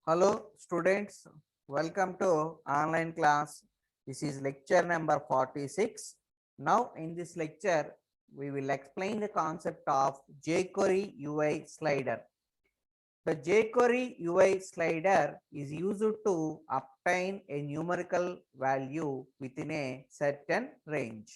Hello students, welcome to online class. This is lecture number 46. Now in this lecture, we will explain the concept of jQuery UI slider. The jQuery UI slider is used to obtain a numerical value within a certain range.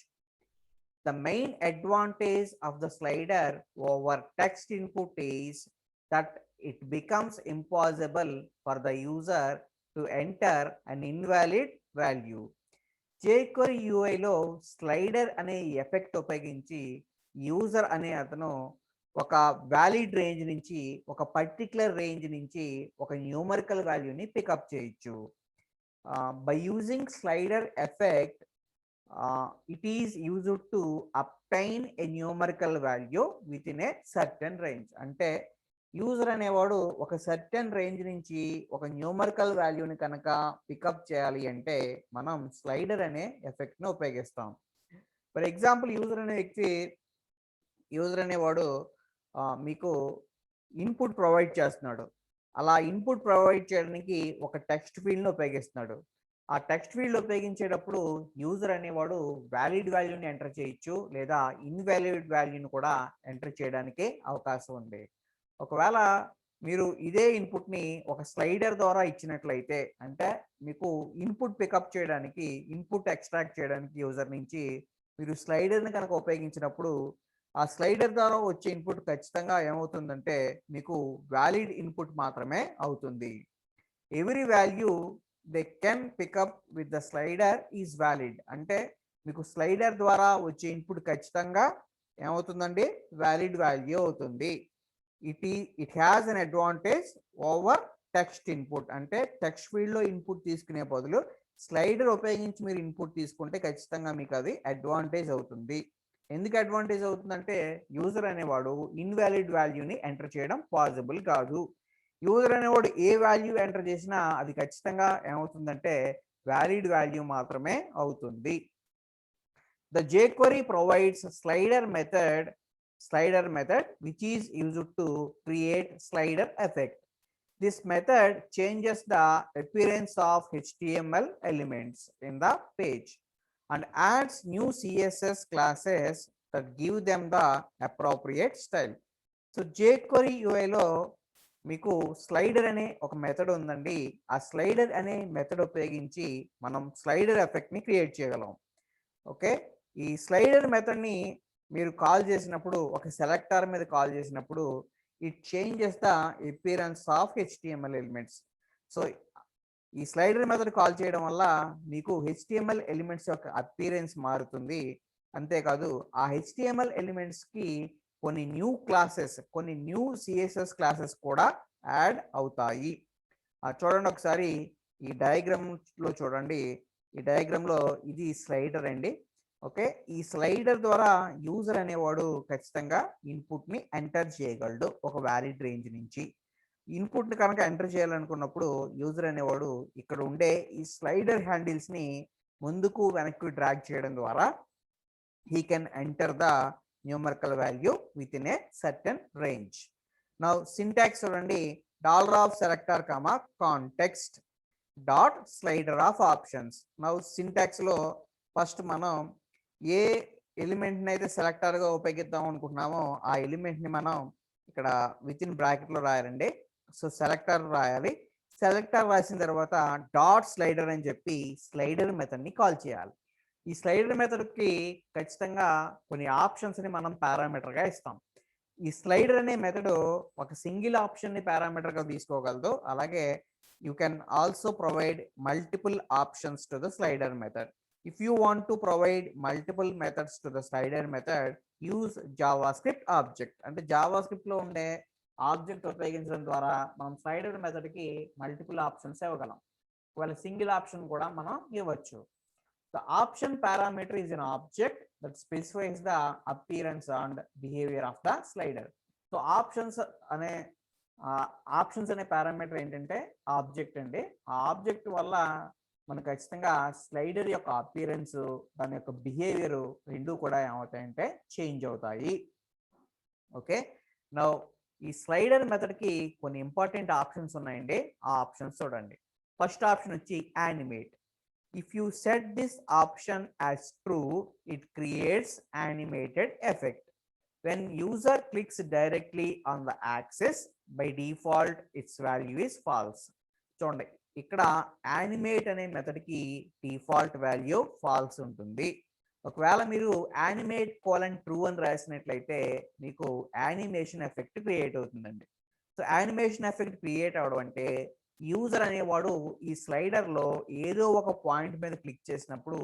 The main advantage of the slider over text input is that it becomes impossible for the user to enter an invalid value. jQuery UIలో slider అనే effect ఉపయోగించి user అనే అతను ఒక valid range నుంచి ఒక particular range నుంచి ఒక న్యూమరికల్ వాల్యూని పికప్ చేయొచ్చు. By using slider effect it is used to obtain a numerical value within a certain range. అంటే యూజర్ అనేవాడు ఒక సర్టెన్ రేంజ్ నుంచి ఒక న్యూమరికల్ వాల్యూని కనుక పికప్ చేయాలి అంటే మనం స్లైడర్ అనే ఎఫెక్ట్ను ఉపయోగిస్తాం. ఫర్ ఎగ్జాంపుల్ యూజర్ అనేవాడు మీకు ఇన్పుట్ ప్రొవైడ్ చేస్తున్నాడు. అలా ఇన్పుట్ ప్రొవైడ్ చేయడానికి ఒక టెక్స్ట్ ఫీల్డ్ని ఉపయోగిస్తున్నాడు. ఆ టెక్స్ట్ ఫీల్డ్ ఉపయోగించేటప్పుడు యూజర్ అనేవాడు వ్యాలిడ్ వాల్యూని ఎంటర్ చేయొచ్చు లేదా ఇన్వాలిడ్ వాల్యూని కూడా ఎంటర్ చేయడానికి అవకాశం ఉంది. ఒకవేళ మీరు ఇదే ఇన్పుట్ని ఒక స్లైడర్ ద్వారా ఇచ్చినట్లయితే అంటే మీకు ఇన్పుట్ పికప్ చేయడానికి ఇన్పుట్ ఎక్స్ట్రాక్ట్ చేయడానికి యూజర్ నుంచి మీరు స్లైడర్ని కనుక ఉపయోగించినప్పుడు ఆ స్లైడర్ ద్వారా వచ్చే ఇన్పుట్ ఖచ్చితంగా ఏమవుతుందంటే మీకు వ్యాలిడ్ ఇన్పుట్ మాత్రమే అవుతుంది. Every value they can pick up with the slider is valid. అంటే మీకు స్లైడర్ ద్వారా వచ్చే ఇన్పుట్ ఖచ్చితంగా ఏమవుతుందండి, వ్యాలిడ్ వాల్యూ అవుతుంది. It has an advantage over text input. అంటే టెక్స్ట్ ఫీల్డ్లో ఇన్పుట్ తీసుకునే బదులు స్లైడర్ ఉపయోగించి మీరు ఇన్పుట్ తీసుకుంటే ఖచ్చితంగా మీకు అది అడ్వాంటేజ్ అవుతుంది. ఎందుకు అడ్వాంటేజ్ అవుతుందంటే యూజర్ అనేవాడు ఇన్వాలిడ్ వాల్యూని ఎంటర్ చేయడం పాసిబుల్ కాదు. యూజర్ అనేవాడు ఏ వాల్యూ ఎంటర్ చేసినా అది ఖచ్చితంగా ఏమవుతుందంటే వ్యాలిడ్ వాల్యూ మాత్రమే అవుతుంది. The jQuery provides slider method which is used to create slider effect. This method changes the appearance of HTML elements in the page and adds new CSS classes that give them the appropriate style. So jQuery UI లో మీకు slider అనే ఒక method ఉందండి. ఆ slider అనే method ఉపయోగించి మనం slider ఎఫెక్ట్ని create చేయగలం. ఓకే, ఈ స్లైడర్ మెథడ్ని మీరు కాల్ చేసినప్పుడు ఒక సెలెక్టర్ మీద కాల్ చేసినప్పుడు it changes the appearance of HTML elements. So ఈ స్లైడర్ మెథడ్ కాల్ చేయడం వల్ల మీకు హెచ్టిఎంఎల్ ఎలిమెంట్స్ యొక్క అపియరెన్స్ మారుతుంది. అంతేకాదు ఆ హెచ్టిఎంఎల్ ఎలిమెంట్స్కి కొన్ని న్యూ క్లాసెస్, కొన్ని న్యూ సిఎస్ఎస్ క్లాసెస్ కూడా యాడ్ అవుతాయి. చూడండి ఒకసారి ఈ డయాగ్రామ్లో చూడండి. ఈ డయాగ్రామ్లో ఇది స్లైడర్ అండి. ఓకే, ఈ స్లైడర్ ద్వారా యూజర్ అనేవాడు ఖచ్చితంగా ఇన్పుట్ని ఎంటర్ చేయగలడు ఒక వ్యాలిడ్ రేంజ్ నుంచి. ఇన్పుట్ని కనుక ఎంటర్ చేయాలనుకున్నప్పుడు యూజర్ అనేవాడు ఇక్కడ ఉండే ఈ స్లైడర్ హ్యాండిల్స్ని ముందుకు వెనక్కి డ్రాగ్ చేయడం ద్వారా he can enter the numerical value within a certain range. Now syntax చూడండి. $Selector context dot slider of options. Now సింటాక్స్లో ఫస్ట్ మనం ఏ ఎలిమెంట్ని అయితే సెలెక్టర్గా ఉపయోగిద్దాం అనుకుంటున్నామో ఆ ఎలిమెంట్ని మనం ఇక్కడ విత్ ఇన్ బ్రాకెట్లో రాయాలండి. సో సెలెక్టర్ రాయాలి. సెలెక్టర్ రాసిన తర్వాత డాట్ స్లైడర్ అని చెప్పి స్లైడర్ మెథడ్ని కాల్ చేయాలి. ఈ స్లైడర్ మెథడ్కి ఖచ్చితంగా కొన్ని ఆప్షన్స్ని మనం పారామీటర్గా ఇస్తాం. ఈ స్లైడర్ అనే మెథడ్ ఒక సింగిల్ ఆప్షన్ని పారామీటర్గా తీసుకోగలదు. అలాగే you can also provide multiple options to the slider method. If you want to provide multiple methods to the slider method use JavaScript object. అంటే జావాస్క్రిప్ట్లో ఉండే ఆబ్జెక్ట్ ఉపయోగించడం ద్వారా మనం స్లైడర్ మెథడ్కి మల్టిపుల్ ఆప్షన్స్ ఇవ్వగలం. ఒకవేళ సింగిల్ ఆప్షన్ కూడా మనం ఇవ్వచ్చు. The option parameter is an object that specifies the appearance and behavior of the slider. So options అనే పారామీటర్ ఏంటంటే ఆబ్జెక్ట్ అండి. ఆ ఆబ్జెక్ట్ వల్ల మనకు ఖచ్చితంగా స్లైడర్ యొక్క అపియరెన్స్, దాని యొక్క బిహేవియర్ రెండు కూడా ఏమవుతాయంటే చేంజ్ అవుతాయి. ఓకే, నౌ ఈ స్లైడర్ మెథడ్కి కొన్ని ఇంపార్టెంట్ ఆప్షన్స్ ఉన్నాయండి. ఆ ఆప్షన్స్ చూడండి. ఫస్ట్ ఆప్షన్ వచ్చి animate. If you set this option as true it creates animated effect. when user clicks directly on the axis, by default its value is false. చూడండి, ఇక్కడ animate అనే మెథడ్కి default value falls ఉంటుంది. ఒకవేళ మీరు animate colon true అని రాసినట్లయితే మీకు animation effect create అవుతుందండి. So animation effect create అవడం అంటే యూజర్ అనేవాడు ఈ స్లైడర్లో ఏదో ఒక పాయింట్ మీద క్లిక్ చేసినప్పుడు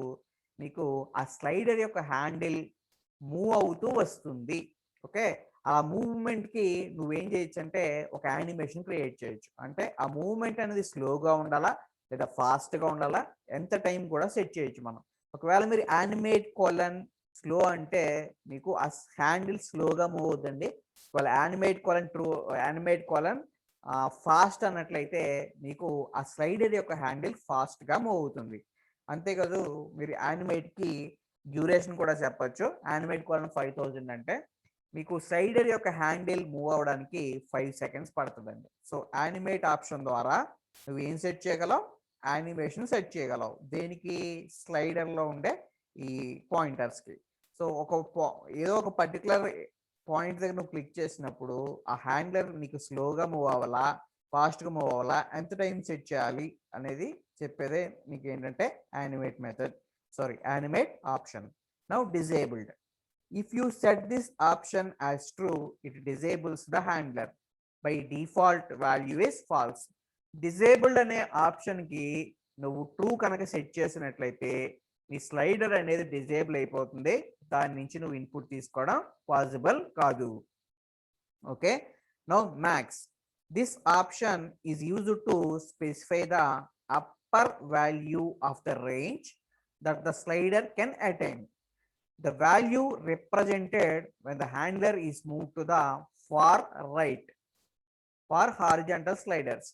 మీకు ఆ స్లైడర్ యొక్క హ్యాండిల్ మూవ్ అవుతూ వస్తుంది. ఓకే, ఆ మూవ్మెంట్కి నువ్వేం చేయొచ్చు అంటే ఒక యానిమేషన్ క్రియేట్ చేయొచ్చు. అంటే ఆ మూవ్మెంట్ అనేది స్లోగా ఉండాలా లేదా ఫాస్ట్గా ఉండాలా, ఎంత టైం కూడా సెట్ చేయొచ్చు మనం. ఒకవేళ మీరు యానిమేట్ కోలన్ స్లో అంటే మీకు ఆ హ్యాండిల్ స్లోగా మూవ్ అవుతుందండి. ఒకవేళ యానిమేట్ కోలన్ ఫాస్ట్ అన్నట్లయితే మీకు ఆ స్లైడర్ యొక్క హ్యాండిల్ ఫాస్ట్గా మూవ్ అవుతుంది. అంతేకాదు మీరు యానిమేట్కి డ్యూరేషన్ కూడా చెప్పచ్చు. యానిమేట్ కోలన్ 5000 అంటే మీకు స్లైడర్ యొక్క హ్యాండిల్ మూవ్ అవడానికి 5 సెకండ్స్ పడుతుందండి. సో యానిమేట్ ఆప్షన్ ద్వారా నువ్వు ఏం సెట్ చేయగలవు? యానిమేషన్ సెట్ చేయగలవు. దేనికి? స్లైడర్లో ఉండే ఈ పాయింటర్స్కి. సో ఏదో ఒక పర్టికులర్ పాయింట్ దగ్గర నువ్వు క్లిక్ చేసినప్పుడు ఆ హ్యాండిలర్ నీకు స్లోగా మూవ్ అవ్వాలా, ఫాస్ట్గా మూవ్ అవ్వాలా, ఎంత టైం సెట్ చేయాలి అనేది చెప్పేదే నీకు ఏంటంటే animate option. Now disabled. If you set this option as true, it disables the handler. By default value is false. Disabled అనే ఆప్షన్కి నువ్వు ట్రూ కనుక సెట్ చేసినట్లయితే నీ స్లైడర్ అనేది డిజేబుల్ అయిపోతుంది. దాని నుంచి నువ్వు ఇన్పుట్ తీసుకోవడం పాసిబుల్ కాదు. Okay, now max. This option is used to specify the upper value of the range that the slider can attain. The value represented when the handler is moved to the far right for horizontal sliders,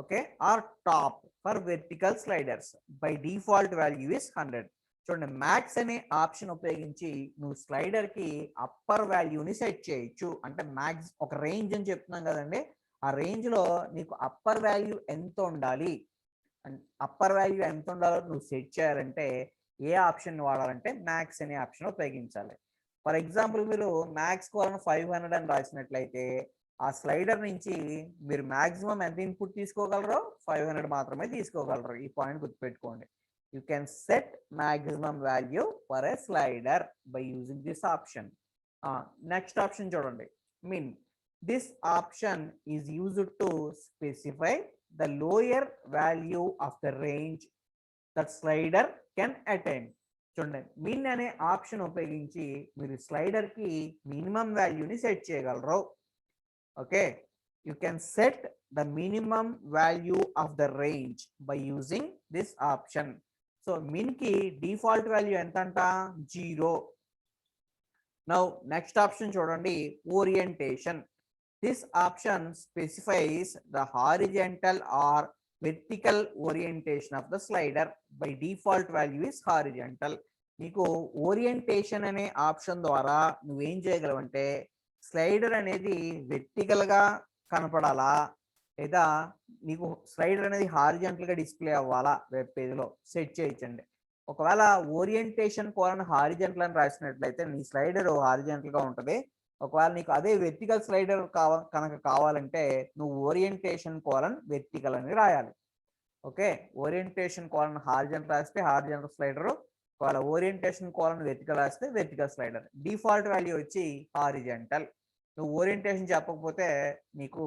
okay, or top for vertical sliders. By default value is 100. చూడండి, max అనే option ఉపయోగించి నువ్వు స్లైడర్కి upper వాల్యూని set చేయొచ్చు. అంటే max ఒక range అని చెప్తున్నాం కదండి, ఆ రేంజ్లో నీకు అప్పర్ వాల్యూ ఎంత ఉండాలి, అప్పర్ వాల్యూ ఎంత ఉండాలో నువ్వు సెట్ చేయాలంటే ఏ ఆప్షన్ వాడాలంటే మ్యాక్స్ అనే ఆప్షన్ ఉపయోగించాలి. ఫర్ ఎగ్జాంపుల్ మీరు మ్యాక్స్ కోలన్ 500 అని రాసినట్లయితే ఆ స్లైడర్ నుంచి మీరు మ్యాక్సిమం ఎంత ఇన్పుట్ తీసుకోగలరో 500 మాత్రమే తీసుకోగలరు. ఈ పాయింట్ గుర్తుపెట్టుకోండి. You can set maximum value for a slider by using this option. Next option చూడండి, min. This option is used to specify the lower value of the range that slider can attain. చూడండి, మిన్ అనే option ఉపయోగించి మీరు స్లైడర్కి minimum వాల్యూని set చేయగలరు. Okay, you can set the minimum value of the range by using this option. So మిన్కి default value ఎంత అంట? 0. నౌ నెక్స్ట్ ఆప్షన్ చూడండి, orientation. This option specifies the horizontal or vertical orientation of the slider. By default value is horizontal. నీకు orientation అనే option ద్వారా నువ్వేం చేయగలవంటే slider అనేది వెర్టికల్గా కనపడాలా లేదా నీకు స్లైడర్ అనేది హారిజాంటల్గా డిస్ప్లే అవ్వాలా వెబ్ పేజ్లో సెట్ చేయొచ్చండి. ఒకవేళ ఓరియంటేషన్ కోలన్ హారిజాంటల్ అని రాసినట్లయితే నీ స్లైడర్ హారిజాంటల్గా ఉంటుంది. ఒకవేళ నీకు అదే వెర్టికల్ స్లైడర్ కనుక కావాలంటే నువ్వు ఓరియంటేషన్ కోలన్ వెర్టికల్ అని రాయాలి. ఓకే, ఓరియంటేషన్ కోలన్ హారిజాంటల్ రాస్తే హారిజాంటల్ స్లైడర్, ఒకవేళ ఓరియంటేషన్ కోలన్ వెర్టికల్ రాస్తే వెర్టికల్ స్లైడర్. డిఫాల్ట్ వాల్యూ వచ్చి హారిజాంటల్. నువ్వు ఓరియంటేషన్ చెప్పకపోతే నీకు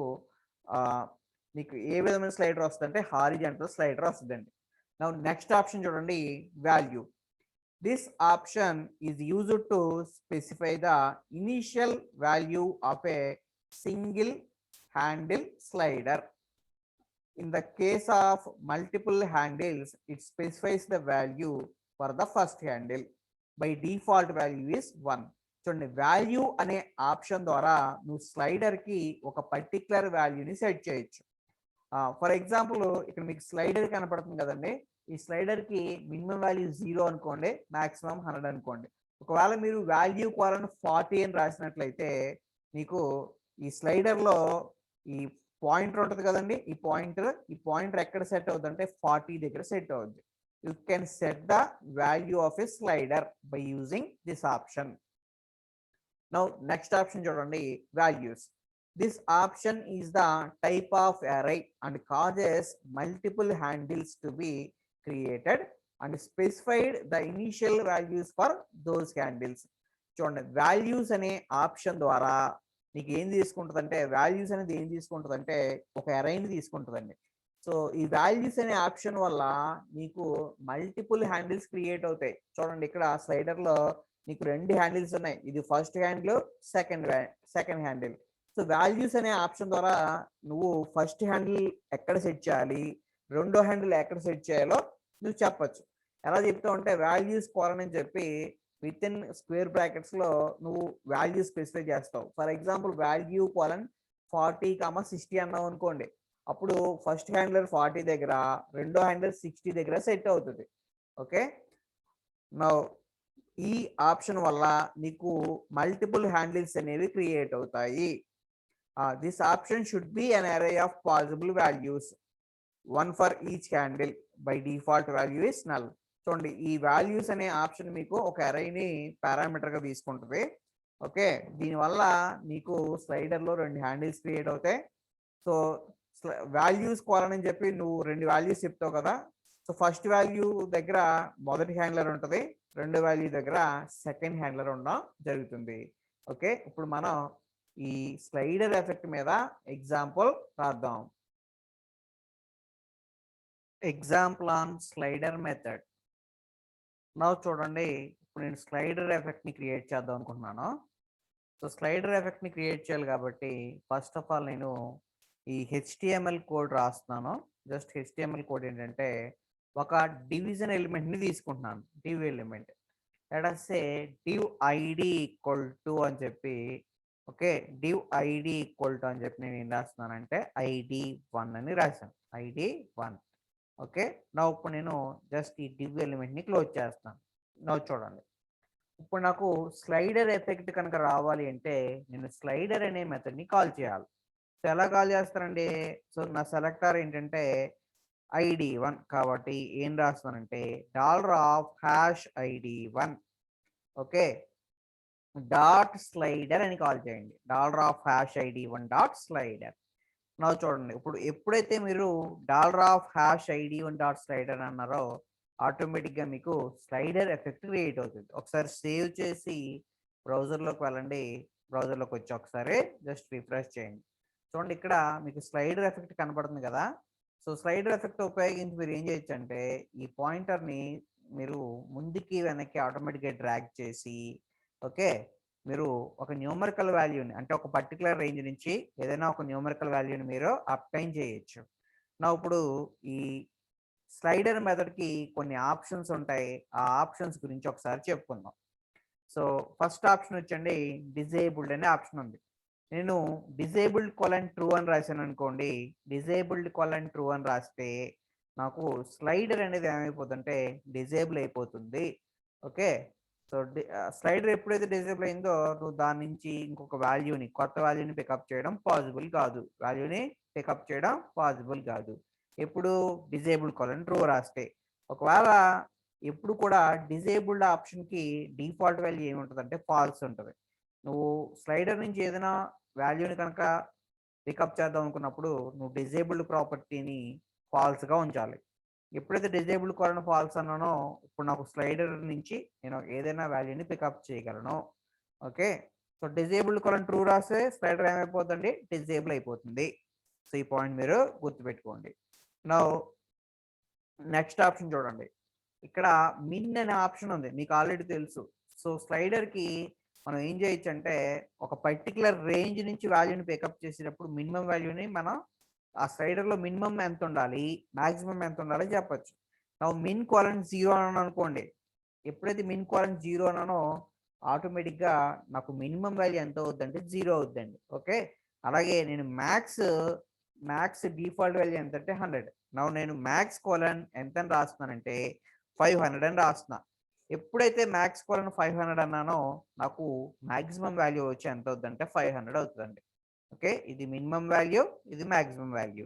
ఏ విధమైన స్లైడర్ వస్తుందంటే హారిజాంటల్ స్లైడర్ వస్తుందండి. నెక్స్ట్ ఆప్షన్ చూడండి, value. This option is used to specify the initial value of a single handle slider. In the case of multiple handles, it specifies the value for the first handle. By default value is 1. చూడండి, value అనే option ద్వారా నువ్వు స్లైడర్కి ఒక particular వాల్యూని set చేయొచ్చు. For example ఇక్కడ మీకు slider కనపడుతుంది కదండి, ఈ స్లైడర్కి మినిమం వాల్యూ 0 అనుకోండి, మాక్సిమం 100 అనుకోండి. ఒకవేళ మీరు వాల్యూ కోలన్ 40 అని రాసినట్లయితే మీకు ఈ స్లైడర్లో ఈ పాయింటర్ ఉంటుంది కదండి, ఈ పాయింటర్ ఎక్కడ సెట్ అవుతుంది అంటే 40 దగ్గర సెట్ అవుద్ది. You can set the value of a slider by using this option. Now next option చూడండి, values. This option is the type of array and causes multiple handles to be created and specified the initial values for those handles. చూడండి, values అనే option ద్వారా నీకు ఏం తీసుకుంటుందంటే, values అనేది ఏం తీసుకుంటుందంటే ఒక అరైని తీసుకుంటుందండి. So ఈ వాల్యూస్ అనే ఆప్షన్ వల్ల నీకు మల్టిపుల్ హ్యాండిల్స్ క్రియేట్ అవుతాయి. చూడండి, ఇక్కడ స్లైడర్లో నీకు 2 హ్యాండిల్స్ ఉన్నాయి. ఇది first handle, second handle. So values అనే ఆప్షన్ ద్వారా నువ్వు ఫస్ట్ హ్యాండిల్ ఎక్కడ సెట్ చేయాలి, రెండో హ్యాండిల్ ఎక్కడ సెట్ చేయాలో నువ్వు చెప్పచ్చు. ఎలా చెప్తావు అంటే, వాల్యూస్ కోలన్ అని చెప్పి విత్ ఇన్ స్క్వేర్ బ్రాకెట్స్లో నువ్వు వాల్యూ స్పెసిఫై చేస్తావు. ఫర్ ఎగ్జాంపుల్ వాల్యూ కోలన్ 40, 60 అన్నావు అనుకోండి, అప్పుడు ఫస్ట్ హ్యాండిలర్ 40 దగ్గర, రెండో హ్యాండిలర్ 60 దగ్గర సెట్ అవుతుంది. ఓకే, నా ఈ ఆప్షన్ వల్ల నీకు మల్టిపుల్ హ్యాండిల్స్ అనేవి క్రియేట్ అవుతాయి. This option should be an array of possible values, 1 for each handle. By default value is null. చూడండి, ఈ వాల్యూస్ అనే ఆప్షన్ మీకు ఒక అరైని పారామీటర్గా తీసుకుంటుంది. ఓకే, దీనివల్ల నీకు స్లైడర్లో 2 హ్యాండిల్స్ క్రియేట్ అవుతాయి. సో వాల్యూస్ కోలన్ అని చెప్పి నువ్వు 2 వాల్యూస్ చెప్తావు కదా. సో ఫస్ట్ వాల్యూ దగ్గర మొదటి హ్యాండ్లర్ ఉంటుంది, రెండో వాల్యూ దగ్గర సెకండ్ హ్యాండ్లర్ ఉండడం జరుగుతుంది. ఓకే, ఇప్పుడు మనం ఈ స్లైడర్ ఎఫెక్ట్ మీద ఎగ్జాంపుల్ రాద్దాం. Example on slider method. నా చూడండి, ఇప్పుడు నేను స్లైడర్ ఎఫెక్ట్ని క్రియేట్ చేద్దాం అనుకుంటున్నాను. సో స్లైడర్ ఎఫెక్ట్ని క్రియేట్ చేయాలి కాబట్టి ఫస్ట్ ఆఫ్ ఆల్ నేను ఈ HTML కోడ్ రాస్తున్నాను. జస్ట్ HTML కోడ్ ఏంటంటే, ఒక డివిజన్ ఎలిమెంట్ని తీసుకుంటున్నాను, div element. Let us say div id equal to అని చెప్పి, okay, div id equal to అని చెప్పి నేను ఏం రాస్తున్నానంటే ID1 అని రాశాను, ID1. ఓకే, నా ఇప్పుడు నేను జస్ట్ ఈ డివ్ ఎలిమెంట్ని క్లోజ్ చేస్తాను. నా చూడండి, ఇప్పుడు నాకు స్లైడర్ ఎఫెక్ట్ కనుక రావాలి అంటే నేను స్లైడర్ అనే మెథడ్ని కాల్ చేయాలి. సో ఎలా కాల్ చేస్తానండి, సో నా సెలెక్టర్ ఏంటంటే ID1 కాబట్టి ఏం రాస్తానంటే $ID1, ఓకే, డాట్ స్లైడర్ అని కాల్ చేయండి. $ID1 dot slider. నా చూడండి, ఇప్పుడు ఎప్పుడైతే మీరు $ID1 డాట్ స్లైడర్ అన్నారో ఆటోమేటిక్గా మీకు స్లైడర్ ఎఫెక్ట్ క్రియేట్ అవుతుంది. ఒకసారి సేవ్ చేసి బ్రౌజర్లోకి వెళ్ళండి. బ్రౌజర్లోకి వచ్చి ఒకసారి జస్ట్ రిఫ్రెష్ చేయండి. చూడండి, ఇక్కడ మీకు స్లైడర్ ఎఫెక్ట్ కనబడుతుంది కదా. సో స్లైడర్ ఎఫెక్ట్ ఉపయోగించి మీరు ఏం చేయొచ్చు అంటే, ఈ పాయింటర్ని మీరు ముందుకి వెనక్కి ఆటోమేటిక్గా డ్రాగ్ చేసి, ఓకే, మీరు ఒక న్యూమరికల్ వాల్యూని అంటే ఒక పర్టికులర్ రేంజ్ నుంచి ఏదైనా ఒక న్యూమరికల్ వాల్యూని మీరు అప్టైన్ చేయొచ్చు. నా ఇప్పుడు ఈ స్లైడర్ మెథడ్కి కొన్ని ఆప్షన్స్ ఉంటాయి, ఆ ఆప్షన్స్ గురించి ఒకసారి చెప్పుకుందాం. సో ఫస్ట్ ఆప్షన్ వచ్చండి డిజేబుల్డ్ అనే ఆప్షన్ ఉంది. నేను డిజేబుల్డ్ కోలన్ ట్రూ అని రాశాను అనుకోండి, డిజేబుల్డ్ కోలన్ ట్రూ అని రాస్తే నాకు స్లైడర్ అనేది ఏమైపోతుందంటే డిజేబుల్ అయిపోతుంది. ఓకే, సో స్లైడర్ ఎప్పుడైతే డిజేబుల్ అయిందో నువ్వు దాని నుంచి ఇంకొక వాల్యూని, కొత్త వాల్యూని పికప్ చేయడం పాసిబుల్ కాదు. ఎప్పుడు డిజేబుల్డ్ కోలన్ ట్రూ రాస్తే. ఒకవేళ ఎప్పుడు కూడా డిజేబుల్డ్ ఆప్షన్కి డిఫాల్ట్ వాల్యూ ఏముంటుందంటే ఫాల్స్ ఉంటుంది. నువ్వు స్లైడర్ నుంచి ఏదైనా వాల్యూని కనుక పికప్ చేద్దాం అనుకున్నప్పుడు నువ్వు డిజేబుల్డ్ ప్రాపర్టీని ఫాల్స్గా ఉంచాలి. ఎప్పుడైతే డిజేబుల్డ్ కోలన్ ఫాల్స్ అన్నానో ఇప్పుడు నాకు స్లైడర్ నుంచి నేను ఏదైనా వాల్యూని పికప్ చేయగలను. Okay, so disabled colon true రాస్తే స్లైడర్ ఏమైపోతుంది, డిజేబుల్ అయిపోతుంది. సో ఈ పాయింట్ మీరు గుర్తుపెట్టుకోండి. నా నెక్స్ట్ ఆప్షన్ చూడండి, ఇక్కడ మిన్ అనే ఆప్షన్ ఉంది, మీకు ఆల్రెడీ తెలుసు. సో స్లైడర్కి మనం ఏం చేయొచ్చు అంటే, ఒక పర్టికులర్ రేంజ్ నుంచి వాల్యూని పికప్ చేసేటప్పుడు మినిమం వాల్యూని మనం ఆ స్లైడర్లో మినిమం ఎంత ఉండాలి, మాక్సిమం ఎంత ఉండాలి చెప్పచ్చు. నా మిన్ కోలన్ 0 అని అనుకోండి, ఎప్పుడైతే మిన్ కోలన్ 0 అన్నానో ఆటోమేటిక్గా నాకు మినిమం వాల్యూ ఎంత అవుద్దంటే 0 అవుద్దండి. ఓకే, అలాగే నేను మ్యాక్స్ డిఫాల్ట్ వాల్యూ ఎంత అంటే 100. నా నేను మ్యాక్స్ కోలన్ ఎంత అని రాస్తున్నానంటే 500 అని రాస్తున్నా. ఎప్పుడైతే మ్యాక్స్ కోలన్ 500 అన్నానో నాకు మాక్సిమం వాల్యూ వచ్చి ఎంత అవుతుందంటే 500 అవుతుందండి. ఓకే, ఇది మినిమం వాల్యూ, ఇది maximum value.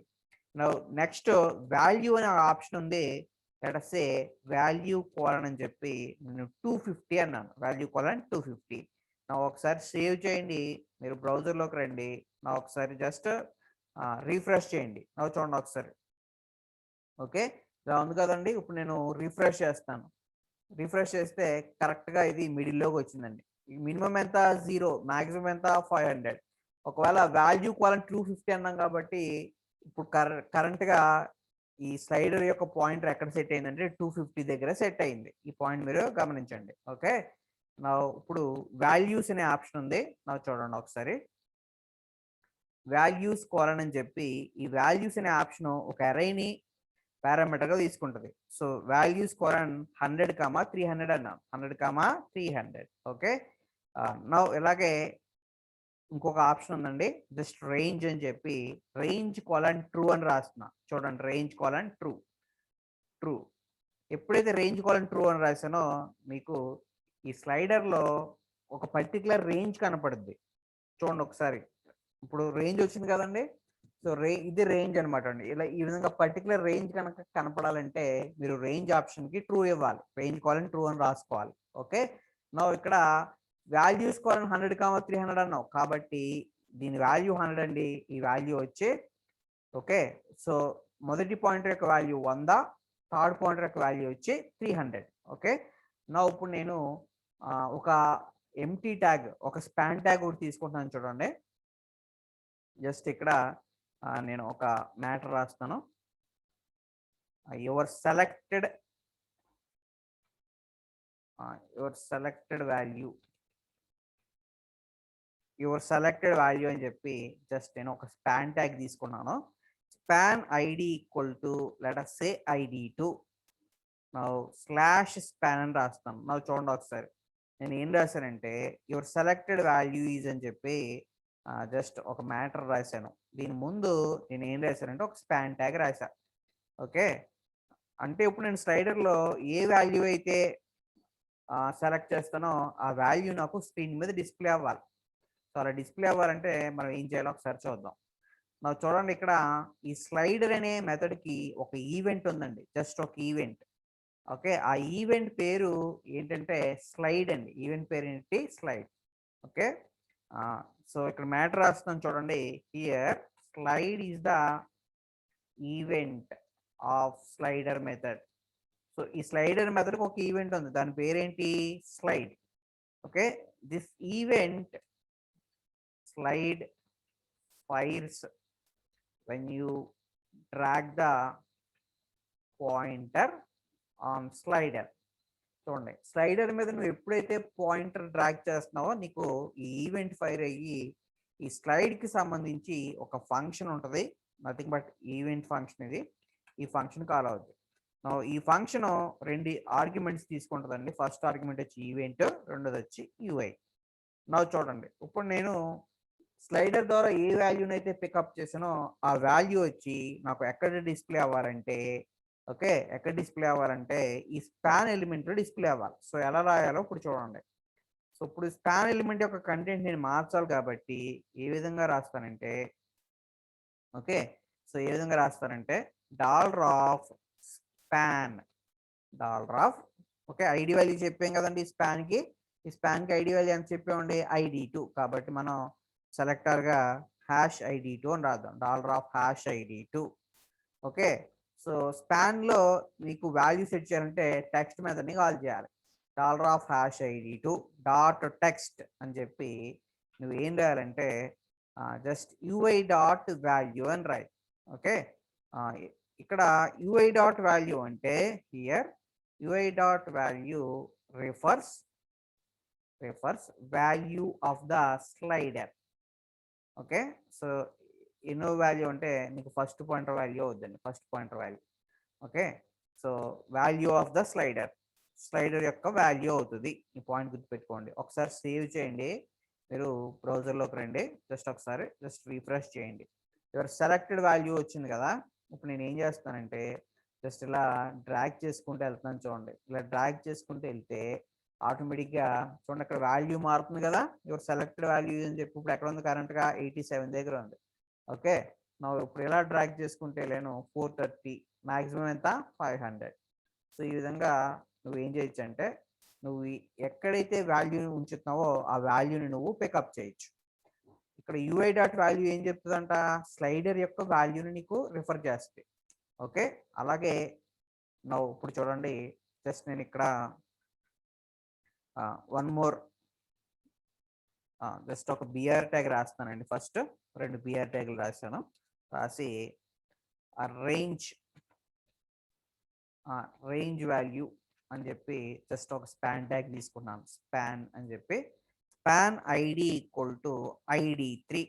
Now next value అనే ఆప్షన్ ఉంది. లెట్ అస్ సే వాల్యూ కోలన్ అని చెప్పి నేను 250 అన్నాను. Value colon 250. నా ఒకసారి సేవ్ చేయండి. మీరు బ్రౌజర్లోకి రండి. నా ఒకసారి జస్ట్ రీఫ్రెష్ చేయండి. నా చూడండి ఒకసారి. ఓకే, ఇలా ఉంది కదండి. ఇప్పుడు నేను రిఫ్రెష్ చేస్తాను. రిఫ్రెష్ చేస్తే కరెక్ట్గా ఇది మిడిల్లోకి వచ్చిందండి. మినిమం ఎంత 0, మాక్సిమం ఎంత 500. ఒకవేళ వాల్యూ కోలన్ 250 అన్నాం కాబట్టి ఇప్పుడు కరెంట్గా ఈ స్లైడర్ యొక్క పాయింటర్ ఎక్కడ సెట్ అయిందంటే 250 దగ్గర సెట్ అయింది. ఈ పాయింట్ మీరు గమనించండి. ఓకే, నా ఇప్పుడు వాల్యూస్ అనే ఆప్షన్ ఉంది. నా చూడండి ఒకసారి. వాల్యూస్ కోలన్ అని చెప్పి ఈ వాల్యూస్ అనే ఆప్షన్ ఒక అరేని పారామీటర్గా తీసుకుంటుంది. సో వాల్యూస్ కోలన్ 100, 300 అన్నాం. 100, 300. ఓకే, నా ఇలాగే ఇంకొక ఆప్షన్ ఉందండి. జస్ట్ రేంజ్ అని చెప్పి రేంజ్ కోలన్ ట్రూ అని రాస్తున్నా. చూడండి, రేంజ్ కోలన్ ట్రూ. ట్రూ ఎప్పుడైతే రేంజ్ కోలన్ ట్రూ అని రాసానో మీకు ఈ స్లైడర్లో ఒక పర్టికులర్ రేంజ్ కనపడుద్ది. చూడండి ఒకసారి. ఇప్పుడు రేంజ్ వచ్చింది కదండి. సో ఇది రేంజ్ అనమాట అండి. ఇలా ఈ విధంగా పర్టికులర్ రేంజ్ కనుక కనపడాలంటే మీరు రేంజ్ ఆప్షన్కి ట్రూ ఇవ్వాలి. రేంజ్ కోలన్ ట్రూ అని రాసుకోవాలి. ఓకే, నా ఇక్కడ వాల్యూస్ కోలన్ 100, 300 అన్నావు కాబట్టి దీని వాల్యూ 100 అండి. ఈ వాల్యూ వచ్చి ఓకే. సో మొదటి పాయింటర్ యొక్క వాల్యూ 100, థర్డ్ పాయింటర్ యొక్క వాల్యూ వచ్చి 300. ఓకే, నా ఇప్పుడు నేను ఒక ఎంటీ ట్యాగ్, ఒక స్పాన్ ట్యాగ్ ఒకటి తీసుకుంటున్నాను. చూడండి, జస్ట్ ఇక్కడ నేను ఒక మ్యాటర్ రాస్తాను. యువర్ సెలెక్టెడ్ వాల్యూ అని చెప్పి జస్ట్ నేను ఒక స్పాన్ ట్యాగ్ తీసుకున్నాను. Span ID equal to let us say ID2. నా స్లాష్ స్పాన్ అని రాస్తాను. నా చూడండి ఒకసారి. నేను ఏం రాశానంటే యువర్ సెలెక్టెడ్ వాల్యూ ఈజ్ అని చెప్పి జస్ట్ ఒక మ్యాటర్ రాశాను. దీని ముందు నేను ఏం రాశానంటే ఒక స్పాన్ ట్యాగ్ రాశా. ఓకే, అంటే ఇప్పుడు నేను స్లైడర్లో ఏ వాల్యూ అయితే సెలెక్ట్ చేస్తానో ఆ వాల్యూ నాకు స్క్రీన్ మీద డిస్ప్లే అవ్వాలి. సో అలా డిస్ప్లే అవ్వాలంటే మనం ఏం చేయాలో ఒకసారి చూద్దాం. నాకు చూడండి, ఇక్కడ ఈ స్లైడర్ అనే మెథడ్కి ఒక ఈవెంట్ ఉందండి. జస్ట్ ఒక ఈవెంట్. ఓకే, ఆ ఈవెంట్ పేరు ఏంటంటే స్లైడ్ అండి. ఈవెంట్ పేరు ఏంటి? స్లైడ్. ఓకే, సో ఇక్కడ మ్యాటర్ రాస్తున్నాను చూడండి. Here slide is the event of slider method. So ఈ స్లైడర్ మెథడ్కి ఒక ఈవెంట్ ఉంది. దాని పేరేంటి? Slide. Okay, this event slide fires when you drag the pointer on slider. చూడండి, స్లైడర్ మీద నువ్వు ఎప్పుడైతే పాయింటర్ డ్రాగ్ చేస్తున్నావో నీకు ఈ ఈవెంట్ ఫైర్ అయ్యి ఈ స్లైడ్కి సంబంధించి ఒక ఫంక్షన్ ఉంటుంది. Nothing but event function. ఇది ఈ ఫంక్షన్ కాల్ అవుతుంది. ఈ ఫంక్షన్ 2 ఆర్గ్యుమెంట్స్ తీసుకుంటుందండి. ఫస్ట్ ఆర్గ్యుమెంట్ వచ్చి ఈవెంట్, రెండోది వచ్చి యూఐ. నా చూడండి, ఇప్పుడు నేను స్లైడర్ ద్వారా ఏ వాల్యూని అయితే పికప్ చేసానో ఆ వాల్యూ వచ్చి నాకు ఎక్కడ డిస్ప్లే అవ్వాలంటే ఓకే, ఎక్కడ డిస్ప్లే అవ్వాలంటే ఈ స్పాన్ ఎలిమెంట్లో డిస్ప్లే అవ్వాలి. సో ఎలా రాయాలో ఇప్పుడు చూడండి. సో ఇప్పుడు స్పాన్ ఎలిమెంట్ యొక్క కంటెంట్ నేను మార్చాలి కాబట్టి ఏ విధంగా రాస్తానంటే ఓకే, సో ఏ విధంగా రాస్తానంటే $స్పాన్ ఓకే, ఐడి వాల్యూ చెప్పాం కదండి. స్పాన్కి ఈ స్పాన్కి ఐడి వాల్యూ ఎంత చెప్పామండి? ID2. కాబట్టి మనం సెలెక్టర్గా #ID2 అని రాద్దాం. $ID2. ఓకే, సో స్పాన్లో మీకు వాల్యూ సెట్ చేయాలంటే టెక్స్ట్ మెథడ్ని కాల్ చేయాలి. $ID2 .text అని చెప్పి నువ్వు ఏం రాయాలంటే జస్ట్ UI.value అని రాయి. ఓకే, ఇక్కడ UI.value అంటే here UI.value refers value of the slider. Okay, so ఎన్నో వాల్యూ అంటే మీకు ఫస్ట్ పాయింటర్ వాల్యూ అవుద్దండి. First pointer value. Okay, so value of the slider యొక్క వాల్యూ అవుతుంది. ఈ పాయింట్ గుర్తుపెట్టుకోండి. ఒకసారి సేవ్ చేయండి. మీరు బ్రౌజర్లోకి రండి. ఒకసారి రిఫ్రెష్ చేయండి. యువర్ సెలెక్టెడ్ వాల్యూ వచ్చింది కదా. ఇప్పుడు నేను ఏం చేస్తానంటే జస్ట్ ఇలా డ్రాగ్ చేసుకుంటూ వెళ్తున్నాను చూడండి. ఇలా డ్రాగ్ చేసుకుంటూ వెళ్తే ఆటోమేటిక్గా చూడండి అక్కడ వాల్యూ మారుతుంది కదా, యువర్ సెలెక్టెడ్ వాల్యూ అని చెప్పి ఇప్పుడు ఎక్కడ ఉంది, కరెంట్గా 87 దగ్గర ఉంది. ఓకే, నా ఇప్పుడు ఎలా డ్రాగ్ చేసుకుంటే నేను 430, మ్యాక్సిమం ఎంత 500. సో ఈ విధంగా నువ్వు ఏం చేయొచ్చు అంటే నువ్వు ఎక్కడైతే వాల్యూని ఉంచుతున్నావో ఆ వాల్యూని నువ్వు పికప్ చేయొచ్చు. ఇక్కడ యూఐ డాట్ వాల్యూ ఏం చెప్తుందంట, స్లైడర్ యొక్క వాల్యూని నీకు రిఫర్ చేస్తుంది. ఓకే, అలాగే నువ్వు ఇప్పుడు చూడండి, జస్ట్ నేను ఇక్కడ వన్ మోర్ జస్ట్ ఒక బిఆర్ ట్యాగ్ రాస్తానండి. ఫస్ట్ 2 బిఆర్ ట్యాగ్లు రాశాను. రాసి ఆ రేంజ్ వాల్యూ అని చెప్పి జస్ట్ ఒక స్పాన్ ట్యాగ్ తీసుకున్నాను. స్పాన్ అని చెప్పి span ID equal to ID3.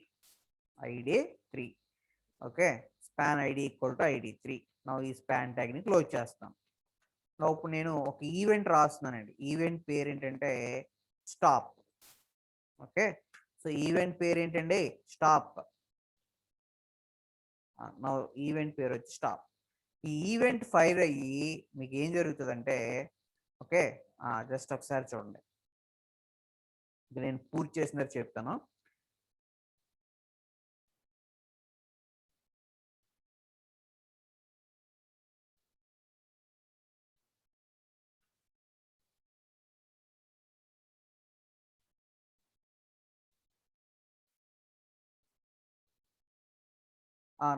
Okay, span ID equal to ID3. నా ఈ స్పాన్ ట్యాగ్ని క్లోజ్ చేస్తాను. నా ఇప్పుడు నేను ఒక ఈవెంట్ రాస్తున్నానండి. ఈవెంట్ పేరు ఏంటంటే స్టాప్. ఓకే, సో ఈవెంట్ పేరు ఏంటండి స్టాప్. నా ఈవెంట్ పేరు వచ్చి స్టాప్. ఈ ఈవెంట్ ఫైర్ అయ్యి మీకు ఏం జరుగుతుందంటే, ఓకే జస్ట్ ఒకసారి చూడండి, నేను పూర్తి చేసినట్టు చెప్తాను.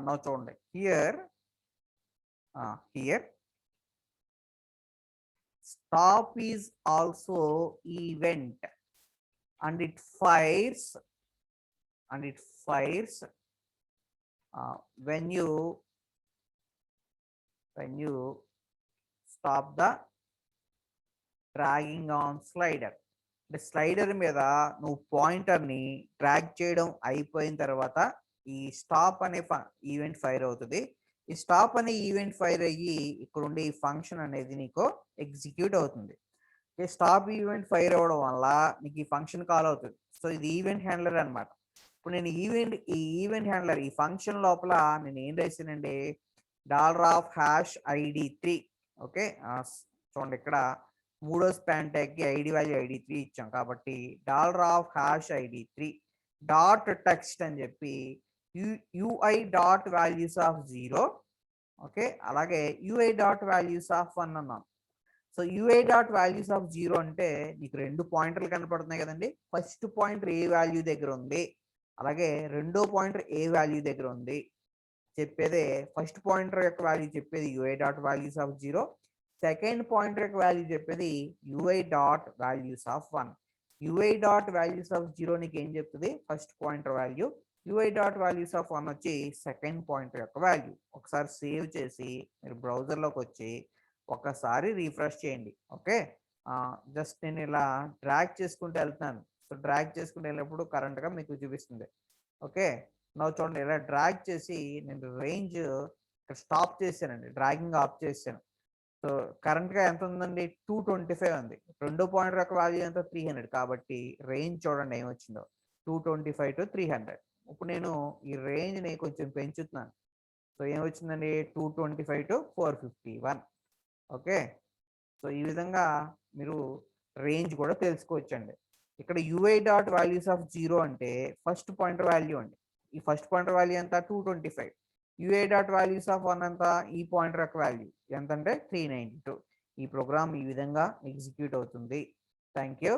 నా చూడండి, here stop is also event and it fires when you stop the dragging on slider. అంటే స్లైడర్ మీద నువ్వు పాయింటర్ని డ్రాగ్ చేయడం అయిపోయిన తర్వాత ఈ స్టాప్ అనే ఈవెంట్ ఫైర్ అవుతుంది. ఈ స్టాప్ అనే ఈవెంట్ ఫైర్ అయ్యి ఇక్కడ ఉండే ఈ ఫంక్షన్ అనేది నీకు ఎగ్జిక్యూట్ అవుతుంది. స్టాప్ ఈవెంట్ ఫైర్ అవ్వడం వల్ల నీకు ఈ ఫంక్షన్ కాల్ అవుతుంది. సో ఇది ఈవెంట్ హ్యాండ్లర్ అనమాట. ఇప్పుడు నేను ఈ ఈవెంట్ హ్యాండ్లర్ ఈ ఫంక్షన్ లోపల నేను ఏం రాసానండి, $ID3. ఓకే, చూడండి ఇక్కడ మూడో స్పాన్ ట్యాగ్కి ఐడి వాల్యూ ID3 ఇచ్చాం కాబట్టి $ID3 డాట్ టెక్స్ట్ అని చెప్పి UI dot values of 0. Okay, అలాగే UI డాట్ వాల్యూస్ ఆఫ్ 1 అన్నాం. So UI dot values of 0 అంటే నీకు 2 పాయింటర్లు కనపడుతున్నాయి కదండి. ఫస్ట్ పాయింటర్ ఏ వాల్యూ దగ్గర ఉంది, అలాగే రెండో పాయింటర్ ఏ వాల్యూ దగ్గర ఉంది చెప్పేదే. ఫస్ట్ పాయింటర్ యొక్క వాల్యూ చెప్పేది UI dot values of 0, second pointer యొక్క వాల్యూ చెప్పేది UI dot values of 1. UI dot values of 0 నీకు ఏం చెప్తుంది, first pointer value. UI dot values of 1 వచ్చి సెకండ్ పాయింటర్ యొక్క వాల్యూ. ఒకసారి సేవ్ చేసి మీరు బ్రౌజర్లోకి వచ్చి ఒకసారి రీఫ్రెష్ చేయండి. ఓకే, జస్ట్ నేను ఇలా డ్రాగ్ చేసుకుంటూ వెళ్తున్నాను. సో డ్రాగ్ చేసుకుంటూ వెళ్ళినప్పుడు కరెంట్గా మీకు చూపిస్తుంది. ఓకే, నా చూడండి ఇలా డ్రాగ్ చేసి నేను రేంజ్ ఇక్కడ స్టాప్ చేశానండి, డ్రాగింగ్ ఆఫ్ చేశాను. సో కరెంట్గా ఎంత ఉందండి, 225 ఉంది. రెండో పాయింటర్ యొక్క వాల్యూ ఎంత 300 కాబట్టి రేంజ్ చూడండి ఏమొచ్చిందో 225 to 300. ఇప్పుడు నేను ఈ రేంజ్ని కొంచెం పెంచుతున్నాను. సో ఏమొచ్చిందండి 225 to 451. ఓకే, సో ఈ విధంగా మీరు రేంజ్ కూడా తెలుసుకోవచ్చండి. ఇక్కడ UI డాట్ వాల్యూస్ ఆఫ్ 0 అంటే ఫస్ట్ పాయింటర్ వాల్యూ అండి. ఈ ఫస్ట్ పాయింటర్ వాల్యూ ఎంత 225. UI డాట్ వాల్యూస్ ఆఫ్ 1 ఎంత, ఈ పాయింటర్ యొక్క వాల్యూ ఎంత అంటే 392. ఈ ప్రోగ్రామ్ ఈ విధంగా ఎగ్జిక్యూట్ అవుతుంది. Thank you.